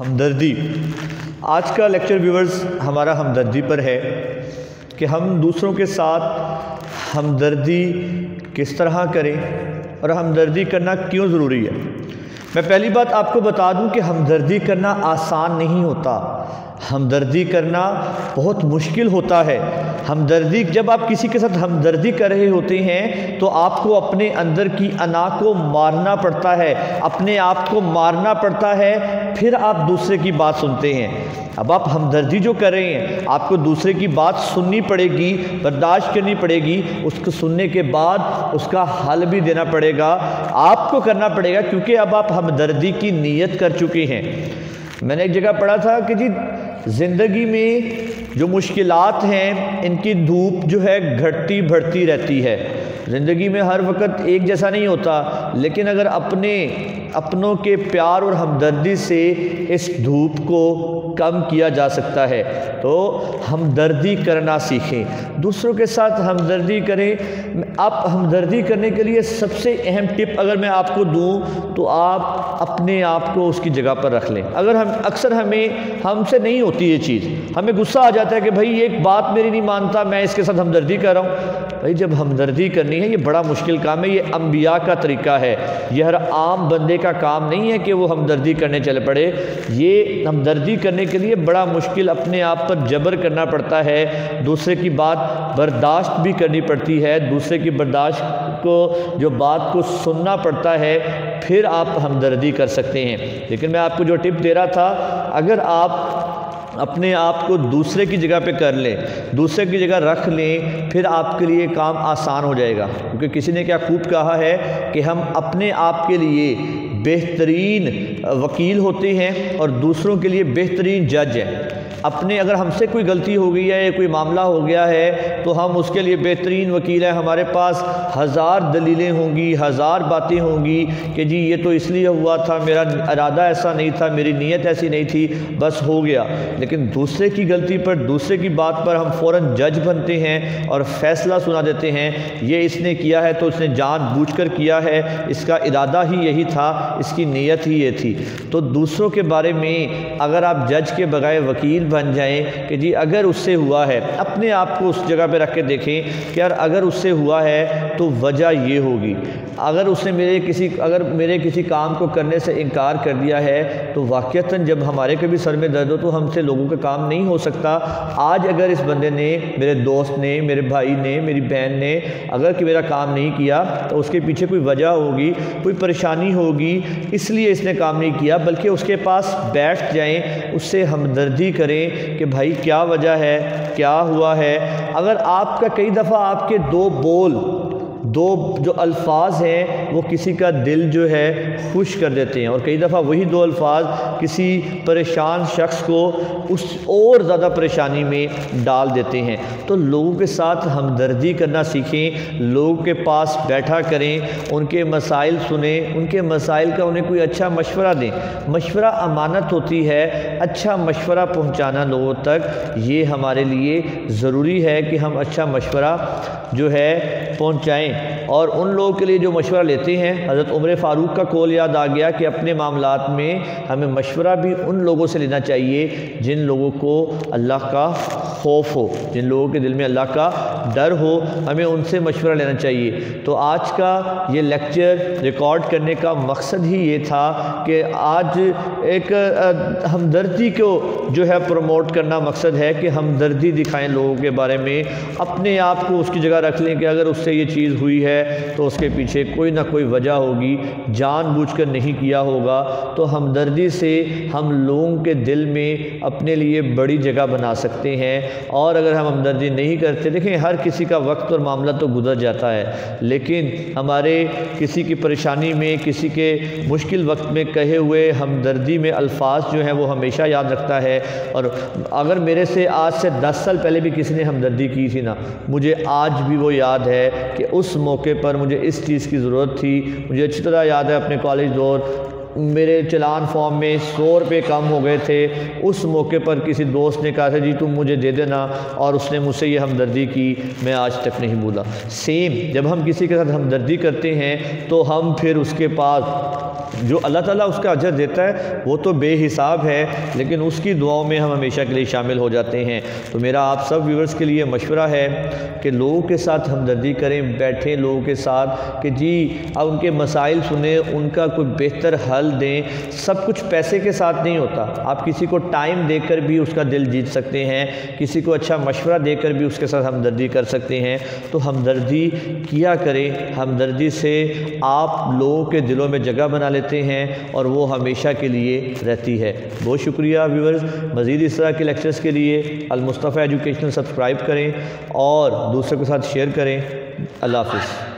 ہمدردی۔ آج کا لیکچر ویورز ہمارا ہمدردی پر ہے کہ ہم دوسروں کے ساتھ ہمدردی کس طرح کریں اور ہمدردی کرنا کیوں ضروری ہے۔ میں پہلی بات آپ کو بتا دوں کہ ہمدردی کرنا آسان نہیں ہوتا، ہمدردی کرنا بہت مشکل ہوتا ہے۔ ہمدردی جب آپ کسی کے ساتھ ہمدردی کر رہے ہوتے ہیں تو آپ کو اپنے اندر کی انا کو مارنا پڑتا ہے، اپنے آپ کو مارنا پڑتا ہے، پھر آپ دوسرے کی بات سنتے ہیں۔ اب آپ ہمدردی جو کر رہے ہیں، آپ کو دوسرے کی بات سننی پڑے گی، برداشت کرنی پڑے گی، اس کو سننے کے بعد اس کا حل بھی دینا پڑے گا، آپ کو کرنا پڑے گا، کیونکہ اب آپ ہمدردی کی نیت کر چکے ہیں۔ میں نے ایک جگہ پڑھا تھا کہ جی زندگی میں جو مشکلات ہیں ان کی دھوپ جو ہے گھٹتی بڑھتی رہتی ہے۔ زندگی میں ہر وقت ایک جیسا نہیں ہوتا، لیکن اگر اپنوں کے پیار اور ہمدردی سے اس دھوپ کو کم کیا جا سکتا ہے تو ہمدردی کرنا سیکھیں، دوسروں کے ساتھ ہمدردی کریں۔ آپ ہمدردی کرنے کے لیے سب سے اہم ٹپ اگر میں آپ کو دوں تو آپ اپنے آپ کو اس کی جگہ پر رکھ لیں۔ اگر اکثر ہم سے نہیں ہوتی یہ چیز، ہمیں غصہ آ جاتا ہے کہ بھائی ایک بات میری نہیں مانتا، میں اس کے ساتھ ہمدردی کر رہا ہوں۔ بھائی جب ہمدردی کرنی ہے یہ بڑا مشکل کام ہے، یہ انبیاء کا طریقہ ہے، یہ ہر عام بندے کا کام نہیں ہے کہ وہ ہمدردی کرنے چلے پڑے۔ یہ ہمدردی کرنے کے لیے بڑا مشکل اپنے آپ پر جبر کرنا پڑتا ہے، دوسرے کی بات برداشت بھی کرنی پڑتی ہے، دوسرے کی برداشت کو جو بات کو سننا پڑتا ہے، پھر آپ ہمدردی کر سکتے ہیں۔ لیکن میں آپ کو جو ٹپ دے رہا تھا، اگر آپ اپنے آپ کو دوسرے کی جگہ پہ کر لیں، دوسرے کی جگہ رکھ لیں، پھر آپ کے لیے کام آسان ہو جائے گا، کیونکہ کسی نے کیا خوب کہا ہے کہ ہم اپنے آپ کے لیے بہترین وکیل ہوتے ہیں اور دوسروں کے لیے بہترین جج ہیں۔ اگر ہم سے کوئی غلطی ہو گئی ہے یا کوئی معاملہ ہو گیا ہے تو ہم اس کے لیے بہترین وکیل ہیں، ہمارے پاس ہزار دلیلیں ہوں گی، ہزار باتیں ہوں گی کہ جی یہ تو اس لیے ہوا تھا، میرا ارادہ ایسا نہیں تھا، میری نیت ایسی نہیں تھی، بس ہو گیا۔ لیکن دوسرے کی غلطی پر، دوسرے کی بات پر ہم فوراً جج بنتے ہیں اور فیصلہ سنا دیتے ہیں، یہ اس نے کیا ہے تو اس نے جان بوجھ کر کیا ہے، اس کا ارادہ ہی یہی تھا، اس کی نیت ہی یہ تھی۔ تو دوسروں کے بارے میں اگر آپ جج کے بغیر وکیل بن جائیں کہ جی اگر اس سے ہوا ہے، اپنے آپ کو اس جگہ پہ رکھ کے دیکھیں کہ یار اگر اس سے ہوا ہے تو وجہ یہ ہوگی، اگر اس نے میرے کسی کام کو کرنے سے انکار کر دیا ہے تو واقعتاً جب ہمارے کبھی سر میں درد ہو تو ہم سے لوگوں کا کام نہیں ہو سکتا۔ آج اگر اس بندے نے، میرے دوست نے، میرے بھائی نے، میری بہن نے اگر کہ میرا کام نہیں کیا تو اس کے پیچھے کوئی وجہ ہوگی، کوئی پریشانی ہوگی، اس لیے اس نے کام نہیں کیا، بلکہ اس کے پاس بیٹھ جائیں، اس سے ہمدردی کریں کہ بھائی کیا وجہ ہے، کیا ہوا ہے۔ اگر آپ کا کئی دفعہ آپ کے دو جو الفاظ ہیں وہ کسی کا دل جو ہے خوش کر دیتے ہیں، اور کئی دفعہ وہی دو الفاظ کسی پریشان شخص کو اس اور زیادہ پریشانی میں ڈال دیتے ہیں۔ تو لوگوں کے ساتھ ہمدردی کرنا سیکھیں، لوگوں کے پاس بیٹھا کریں، ان کے مسائل سنیں، ان کے مسائل کا انہیں کوئی اچھا مشورہ دیں۔ مشورہ امانت ہوتی ہے، اچھا مشورہ پہنچانا لوگوں تک یہ ہمارے لیے ضروری ہے کہ ہم اچھا مشورہ جو ہے پہنچائیں۔ اور ان لوگوں کے لیے جو مشورہ لیتے ہیں، حضرت عمر فاروق کا قول یاد آ گیا کہ اپنے معاملات میں ہمیں مشورہ بھی ان لوگوں سے لینا چاہیے جن لوگوں کو اللہ کا خوف ہو، جن لوگوں کے دل میں اللہ کا ڈر ہو، ہمیں ان سے مشورہ لینا چاہیے۔ تو آج کا یہ لیکچر ریکارڈ کرنے کا مقصد ہی یہ تھا کہ آج ایک ہمدردی کو جو ہے پروموٹ کرنا مقصد ہے کہ ہمدردی دکھائیں لوگوں کے بارے میں، اپنے آپ کو اس کی جگہ رکھ لیں کہ اگر اس سے یہ چیز ہوئی ہے تو اس کے پیچھے کوئی نہ کوئی وجہ ہوگی، جان بوجھ کر نہیں کیا ہوگا۔ تو ہمدردی سے ہم لوگوں کے دل میں اپنے لیے بڑی جگہ بنا سکتے ہیں، اور اگر ہم ہمدردی نہیں کرتے، دیکھیں ہر کسی کا وقت اور معاملہ تو گزر جاتا ہے، لیکن ہمارے کسی کی پریشانی میں، کسی کے مشکل وقت میں کہے ہوئے ہمدردی میں الفاظ جو ہیں وہ ہمیشہ یاد رکھتا ہے۔ اور اگر میرے سے آج سے 10 سال پہلے بھی کسی نے ہمدردی کی تھی نا، مجھے آج بھی وہ یاد ہے کہ اس موقع پر مجھے اس چیز کی ضرورت تھی۔ مجھے اچھی طرح یاد ہے اپنے کالج دور میرے چلان فارم میں 100 روپے کم ہو گئے تھے، اس موقع پر کسی دوست نے کہا تھا جی تم مجھے دے دینا، اور اس نے مجھ سے یہ ہمدردی کی، میں آج تک نہیں بھولا۔ سیم جب ہم کسی کے ساتھ ہمدردی کرتے ہیں تو ہم پھر اس کے پاس جو اللہ تعالیٰ اس کا اجر دیتا ہے وہ تو بے حساب ہے، لیکن اس کی دعاؤں میں ہم ہمیشہ کے لیے شامل ہو جاتے ہیں۔ تو میرا آپ سب ویورز کے لیے مشورہ ہے کہ لوگوں کے ساتھ ہمدردی کریں، بیٹھیں لوگوں کے ساتھ کہ جی اب ان کے مسائل سنیں، ان کا کوئی بہتر حل دیں۔ سب کچھ پیسے کے ساتھ نہیں ہوتا، آپ کسی کو ٹائم دے کر بھی اس کا دل جیت سکتے ہیں، کسی کو اچھا مشورہ دے کر بھی اس کے ساتھ ہمدردی کر سکتے ہیں۔ تو ہمدردی کیا کریں، ہمدردی سے آپ لوگوں کے دلوں میں جگہ بنا لیتے ہیں اور وہ ہمیشہ کے لیے رہتی ہے۔ بہت شکریہ ویورز، مزید اس طرح کے لیکچرز کے لیے المصطفیٰ ایجوکیشنل سبسکرائب کریں اور دوسروں کے ساتھ شیئر کریں۔ اللہ حافظ۔